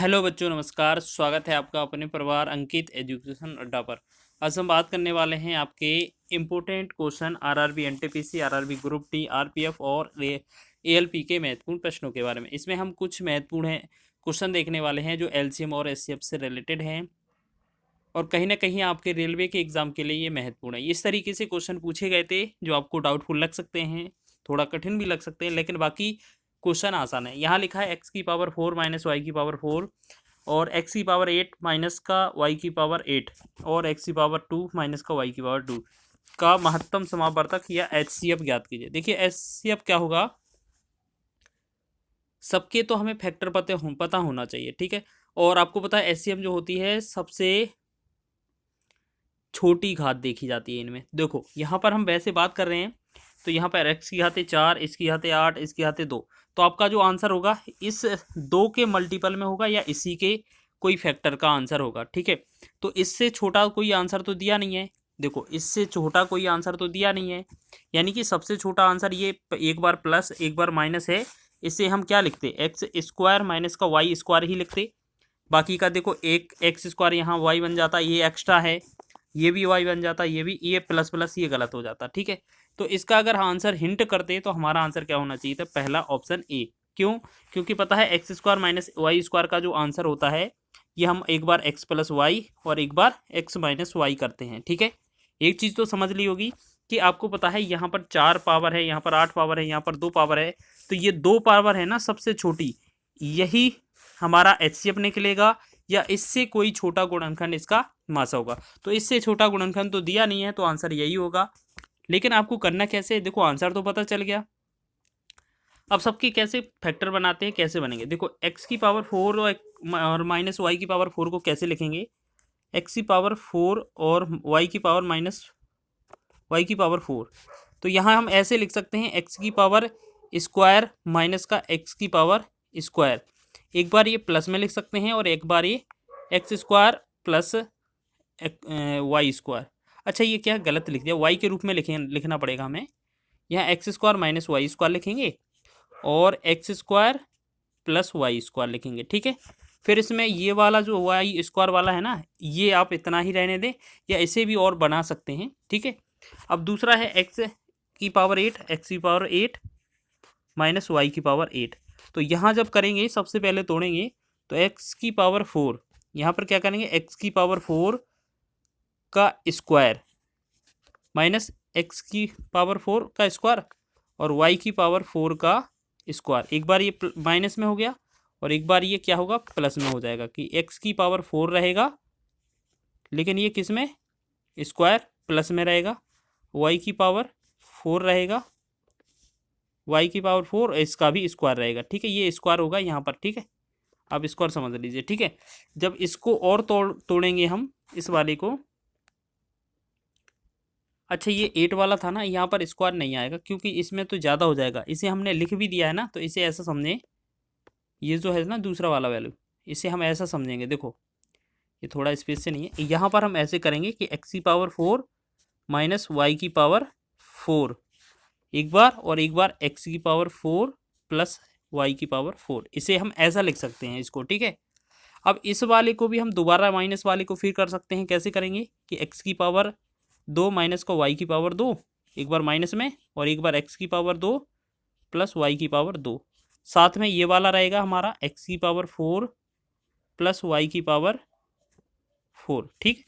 Hello बच्चों, नमस्कार। स्वागत है आपका अपने परिवार अंकित एजुकेशन अड्डा पर। आज हम बात करने वाले हैं आपके important question RRB NTPC, RRB group D, RPF और एएलपी के महत्वपूर्ण प्रश्नों के बारे में। इसमें हम कुछ महत्वपूर्ण क्वेश्चन देखने वाले हैं जो एलसीएम और एचसीएफ से रिलेटेड हैं और कहीं ना कहीं आपके रेलवे के एग्जाम के लिए ये महत्वपूर्ण है। इस तरीके से क्वेश्चन पूछे गए थे जो आपको डाउटफुल लग सकते हैं, थोड़ा कठिन भी लग सकते हैं, लेकिन बाकी क्वेश्चन आसान है। यहाँ लिखा है एक्स की पावर 4 माइनस वाई की पावर 4 और एक्स की पावर 8 माइनस का वाई की पावर 8 और एक्स की पावर 2 माइनस का वाई की पावर 2 का महत्तम समावर्तक या एचसीएफ ज्ञात कीजिए। देखिए एचसीएफ क्या होगा, सबके तो हमें फैक्टर पता होना चाहिए, ठीक है। और आपको पता है एचसीएफ जो होती है सबसे छोटी घात देखी जाती है इनमें। देखो यहाँ पर हम वैसे बात कर रहे हैं तो यहाँ पर एक्स की घाते 4, इसकी घाते 8, इसकी घाते 2, तो आपका जो आंसर होगा इस 2 के मल्टीपल में होगा या इसी के कोई फैक्टर का आंसर होगा, ठीक है। तो इससे छोटा कोई आंसर तो दिया नहीं है। देखो इससे छोटा कोई आंसर तो दिया नहीं है, यानी कि सबसे छोटा आंसर ये एक बार प्लस एक बार माइनस है। इसे हम क्या लिखते, एक्स स्क्वायर माइनस का वाई स्क्वायर ही लिखते। बाकी का देखो एक एक्स स्क्वायर यहाँ वाई बन जाता, ये एक्स्ट्रा है, ये भी वाई बन जाता, ये भी, ये प्लस प्लस ये गलत हो जाता, ठीक है। तो इसका अगर आंसर हिंट करते तो हमारा आंसर क्या होना चाहिए था, पहला ऑप्शन ए। क्यों? क्योंकि पता है x square minus y square का जो आंसर होता है ये हम एक बार एक्स प्लस वाई और एक बार एक्स माइनस वाई करते हैं, ठीक है। एक चीज़ तो समझ ली होगी कि आपको पता है यहाँ पर 4 पावर है, यहाँ पर 8 पावर है, यहाँ पर 2 पावर है, तो ये 2 पावर है ना सबसे छोटी, यही हमारा एचसीएफ निकलेगा या इससे कोई छोटा गुणनखंड इसका मासा होगा। तो इससे छोटा गुणनखंड तो दिया नहीं है, तो आंसर यही होगा। लेकिन आपको करना कैसे है, देखो आंसर तो पता चल गया। अब सबके कैसे फैक्टर बनाते हैं, कैसे बनेंगे, देखो एक्स की पावर 4 और माइनस वाई की पावर 4 को कैसे लिखेंगे, एक्स की पावर 4 और वाई की पावर माइनस वाई की पावर 4। तो यहाँ हम ऐसे लिख सकते हैं एक्स की पावर स्क्वायर माइनस का एक्स की पावर स्क्वायर। एक बार ये प्लस में लिख सकते हैं और एक बार ये x square plus y square. अच्छा ये क्या गलत लिख दिया, वाई के रूप में लिखना पड़ेगा हमें। यहाँ x square minus y square लिखेंगे और x square plus y square लिखेंगे, ठीक है। फिर इसमें ये वाला जो वाई स्क्वायर वाला है ना, ये आप इतना ही रहने दें या इसे भी और बना सकते हैं, ठीक है। अब दूसरा है एक्स की पावर 8, एक्स की पावर 8 माइनस वाई की पावर 8। तो यहाँ जब करेंगे सबसे पहले तोड़ेंगे तो एक्स की पावर 4, यहाँ पर क्या करेंगे एक्स की पावर 4 का स्क्वायर माइनस एक्स की पावर 4 का स्क्वायर और वाई की पावर 4 का स्क्वायर। एक बार ये माइनस में हो गया और एक बार ये क्या होगा प्लस में हो जाएगा कि एक्स की पावर 4 रहेगा, लेकिन ये किस में, स्क्वायर प्लस में रहेगा, वाई की पावर 4 रहेगा, वाई की पावर 4 इसका भी स्क्वायर रहेगा, ठीक है। ये स्क्वायर होगा यहाँ पर, ठीक है। आप स्क्वायर समझ लीजिए, ठीक है। जब इसको और तोड़ेंगे हम इस वाले को, अच्छा ये 8 वाला था ना, यहाँ पर स्क्वायर नहीं आएगा क्योंकि इसमें तो ज़्यादा हो जाएगा। इसे हमने लिख भी दिया है ना, तो इसे ऐसा समझें, ये जो है ना दूसरा वाला वैल्यू, इसे हम ऐसा समझेंगे। देखो ये थोड़ा स्पेस से नहीं है, यहाँ पर हम ऐसे करेंगे कि एक्स की पावर 4 माइनस वाई की पावर 4 एक बार और एक बार एक्स की पावर 4 प्लस वाई की पावर 4, इसे हम ऐसा लिख सकते हैं इसको, ठीक है। अब इस वाले को भी हम दोबारा माइनस वाले को फिर कर सकते हैं। कैसे करेंगे कि एक्स की पावर 2 माइनस का वाई की पावर 2, एक बार माइनस में और एक बार एक्स की पावर 2 प्लस वाई की पावर 2, साथ में ये वाला रहेगा हमारा एक्स की पावर 4 प्लस वाई की पावर 4, ठीक।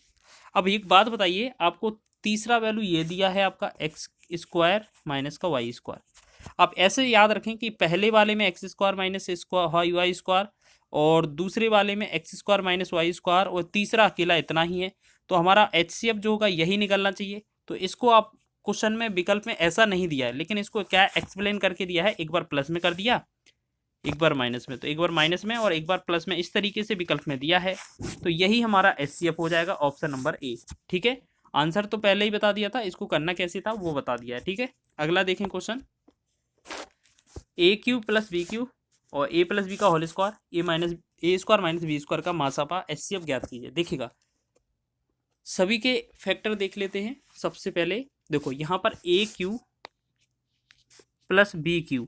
अब एक बात बताइए, आपको तीसरा वैल्यू ये दिया है आपका एक्स स्क्वायर माइनस का वाई स्क्वायर। आप ऐसे याद रखें कि पहले वाले में x square minus square y square और दूसरे वाले में x square minus y square और तीसरा अकेला इतना ही है। तो हमारा एचसीएफ जो होगा यही निकलना चाहिए। तो इसको आप क्वेश्चन में विकल्प में ऐसा नहीं दिया है, लेकिन इसको क्या एक्सप्लेन करके दिया है, एक बार प्लस में कर दिया, एक बार माइनस में, तो एक बार माइनस में और एक बार प्लस में, इस तरीके से विकल्प में दिया है। तो यही हमारा एचसीएफ हो जाएगा, ऑप्शन नंबर ए, ठीक है। आंसर तो पहले ही बता दिया था, इसको करना कैसे था वो बता दिया है, ठीक है। अगला देखें क्वेश्चन, ए क्यू प्लस बी क्यू और ए प्लस बी का होल स्क्वायर, ए स्क्वायर माइनस बी स्क्वायर का मासापा एचसीएफ ज्ञात कीजिए। देखिएगा सभी के फैक्टर देख लेते हैं। सबसे पहले देखो यहाँ पर ए क्यू प्लस बी क्यू,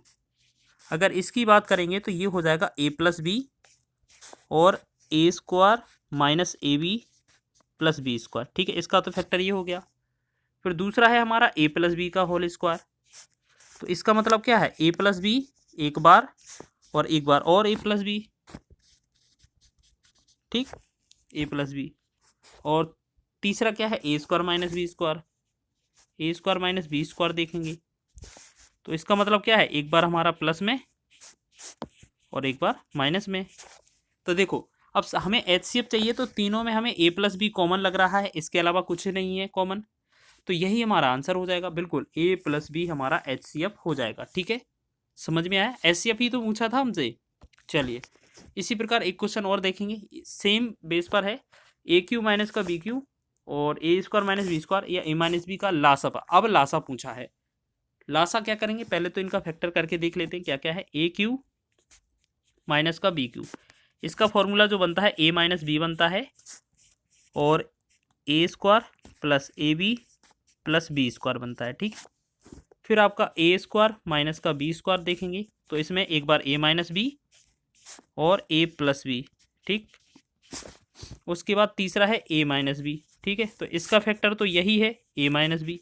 अगर इसकी बात करेंगे तो ये हो जाएगा ए प्लस बी और A square minus A B plus B square. ठीक है, इसका तो फैक्टर ये हो गया। फिर दूसरा है हमारा ए प्लस बी का होल स्क्वायर। तो इसका मतलब क्या है, ए प्लस बी एक बार और एक बार और ए प्लस बी। ठीक, ए प्लस बी। और तीसरा क्या है, ए स्क्वायर माइनस बी स्क्वायर। ए स्क्वायर माइनस बी स्क्वायर देखेंगे तो इसका मतलब क्या है, एक बार हमारा प्लस में और एक बार माइनस में। तो देखो अब हमें एचसीएफ चाहिए, तो तीनों में हमें ए प्लस बी कॉमन लग रहा है, इसके अलावा कुछ नहीं है कॉमन। तो यही हमारा आंसर हो जाएगा, बिल्कुल ए प्लस बी हमारा एचसीएफ हो जाएगा। ठीक है, समझ में आया, एचसीएफ ही तो पूछा था हमसे। चलिए इसी प्रकार एक क्वेश्चन और देखेंगे, सेम बेस पर है, ए क्यू माइनस का बी क्यू और A square minus B square या ए माइनस बी का लासा। अब लासा पूछा है, लासा क्या करेंगे, पहले तो इनका फैक्टर करके देख लेते हैं क्या क्या है। ए क्यू माइनस का बी क्यू, इसका फॉर्मूला जो बनता है ए माइनस बी बनता है और A square plus A B plus B square बनता है। ठीक, फिर आपका ए स्क्वायर माइनस का बी स्क्वायर देखेंगे तो इसमें एक बार ए माइनस बी और ए प्लस बी। ठीक, उसके बाद तीसरा है ए माइनस बी। ठीक है, तो इसका फैक्टर तो यही है ए माइनस बी।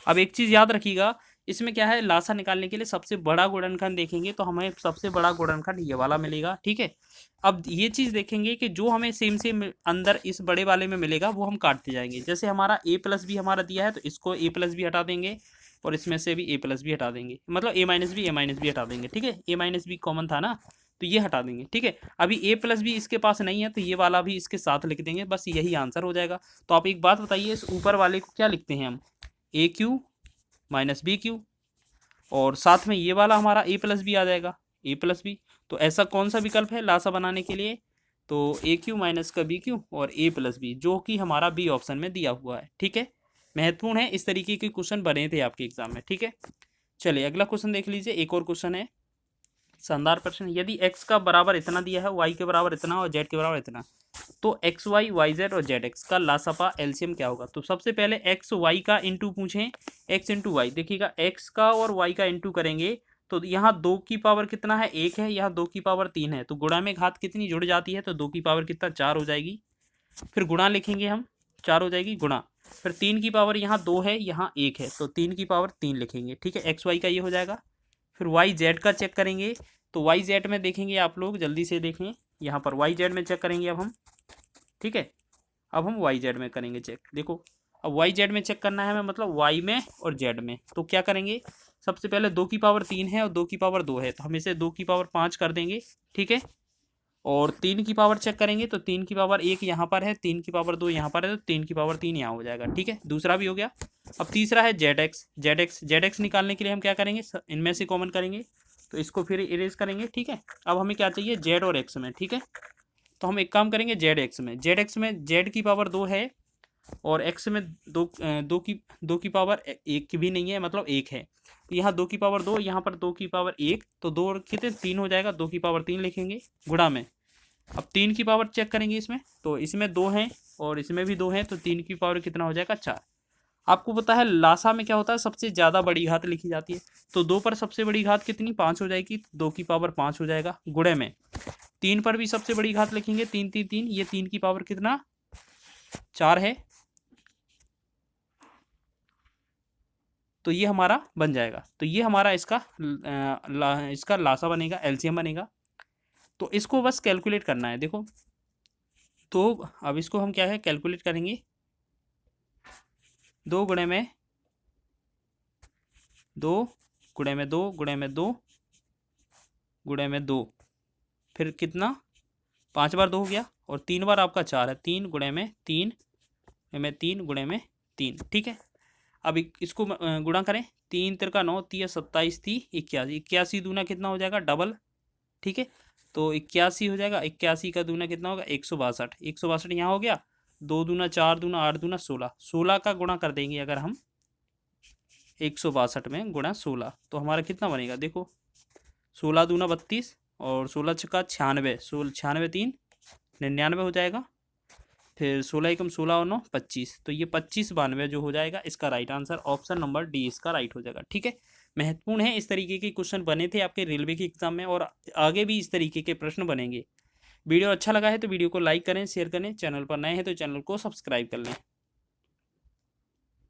अब एक चीज़ याद रखिएगा, इसमें क्या है, लासा निकालने के लिए सबसे बड़ा गुणनखंड देखेंगे तो हमें सबसे बड़ा गुणनखंड ये वाला मिलेगा। ठीक है, अब ये चीज़ देखेंगे कि जो हमें सेम सेम अंदर इस बड़े वाले में मिलेगा वो हम काटते जाएंगे। जैसे हमारा ए प्लस बी हमारा दिया है तो इसको ए प्लस बी हटा देंगे और इसमें से भी ए प्लस बी हटा देंगे, मतलब ए माइनस बी हटा देंगे। ठीक है, ए माइनस बी कॉमन था ना, तो ये हटा देंगे। ठीक है, अभी ए प्लस बी इसके पास नहीं है तो ये वाला भी इसके साथ लिख देंगे, बस यही आंसर हो जाएगा। तो आप एक बात बताइए, इस ऊपर वाले को क्या लिखते हैं हम, ए क्यू माइनस बी क्यू और साथ में ये वाला हमारा ए प्लस बी आ जाएगा, ए प्लस बी। तो ऐसा कौन सा विकल्प है लासा बनाने के लिए, तो ए क्यू माइनस का बी क्यू और ए प्लस बी, जो कि हमारा बी ऑप्शन में दिया हुआ है। ठीक है, महत्वपूर्ण है, इस तरीके के क्वेश्चन बने थे आपके एग्जाम में। ठीक है, चलिए अगला क्वेश्चन देख लीजिए, एक और क्वेश्चन है, शानदार प्रश्न। यदि x का बराबर इतना दिया है, y के बराबर इतना और z के बराबर इतना, तो एक्स वाई वाई जेड और जेड एक्स का लासपा एलसीएम क्या होगा। तो सबसे पहले एक्स वाई का इंटू पूछें, एक्स इंटू वाई। देखिएगा एक्स का और वाई का इंटू करेंगे तो यहाँ 2 की पावर कितना है, 1 है, यहाँ 2 की पावर 3 है, तो गुणा में घात कितनी जुड़ जाती है, तो 2 की पावर कितना, 4 हो जाएगी। फिर गुणा लिखेंगे हम, 4 हो जाएगी गुणा। फिर 3 की पावर यहाँ 2 है, यहाँ 1 है, तो 3 की पावर 3 लिखेंगे। ठीक है, एक्स वाई का ये हो जाएगा। फिर वाई जेड का चेक करेंगे, तो वाई जेड में देखेंगे, आप लोग जल्दी से देखें, यहाँ पर वाई जेड में चेक करेंगे अब हम। ठीक है, अब हम वाई जेड में करेंगे चेक। देखो अब वाई जेड में चेक करना है हमें, मतलब वाई में और जेड में। तो क्या करेंगे, सबसे पहले 2 की पावर 3 है और 2 की पावर 2 है, तो हम इसे 2 की पावर 5 कर देंगे। ठीक है, और 3 की पावर चेक करेंगे तो 3 की पावर 1 यहाँ पर है, 3 की पावर 2 यहाँ पर है, तो 3 की पावर 3 यहाँ हो जाएगा। ठीक है, दूसरा भी हो गया। अब तीसरा है जेड एक्स। जेड एक्स निकालने के लिए हम क्या करेंगे, इनमें से कॉमन करेंगे, तो इसको फिर इरेज करेंगे। ठीक है, अब हमें क्या चाहिए, जेड और एक्स में। ठीक है, तो हम एक काम करेंगे, जेड एक्स में जेड की पावर 2 है और एक्स में दो की पावर 1 की भी नहीं है, मतलब 1 है। तो यहाँ 2 की पावर 2, यहाँ पर 2 की पावर 1, तो 2 कितने, 3 हो जाएगा, 2 की पावर 3 लिखेंगे गुणा में। अब 3 की पावर चेक करेंगे इसमें, तो इसमें 2 हैं और इसमें भी 2 हैं, तो 3 की पावर कितना हो जाएगा, 4। आपको पता है लासा में क्या होता है, सबसे ज़्यादा बड़ी घात लिखी जाती है, तो 2 पर सबसे बड़ी घात कितनी, 5 हो जाएगी, 2 की पावर 5 हो जाएगा गुणे में। 3 पर भी सबसे बड़ी घात लिखेंगे, 3 3 3, ये 3 की पावर कितना, 4 है, तो ये हमारा बन जाएगा। तो ये हमारा इसका लासा बनेगा, एलसीएम बनेगा। तो इसको बस कैलकुलेट करना है। देखो तो अब इसको हम क्या है, कैलकुलेट करेंगे, 2 गुणे में 2 गुणे में 2 गुणे में 2 गुणे में 2, फिर कितना, 5 बार 2 हो गया और 3 बार आपका 4 है, 3 गुणे में 3 में 3 गुणे में 3। ठीक है, अब इसको गुणा करें, 3 तिरका 9, 3 27, 30 81, 81 दूना कितना हो जाएगा, डबल। ठीक है, तो 81 हो जाएगा, 81 का दूना कितना होगा, 162, 162 यहाँ हो गया, 2 दूना 4 दूना 8 दूना 16, 16 का गुणा कर देंगे अगर हम 162 में गुणा 16, तो हमारा कितना बनेगा, देखो 16 दूना 32 और 16 छक्का 96, 96 3 99 हो जाएगा, फिर 16 एकम 16 और 9 25, तो ये 25 92 जो हो जाएगा, इसका right answer option number D इसका राइट हो जाएगा। ठीक है, महत्वपूर्ण है, इस तरीके के क्वेश्चन बने थे आपके रेलवे के एग्जाम में और आगे भी इस तरीके के प्रश्न बनेंगे। वीडियो अच्छा लगा है तो वीडियो को लाइक करें, शेयर करें, चैनल पर नए हैं तो चैनल को सब्सक्राइब कर लें।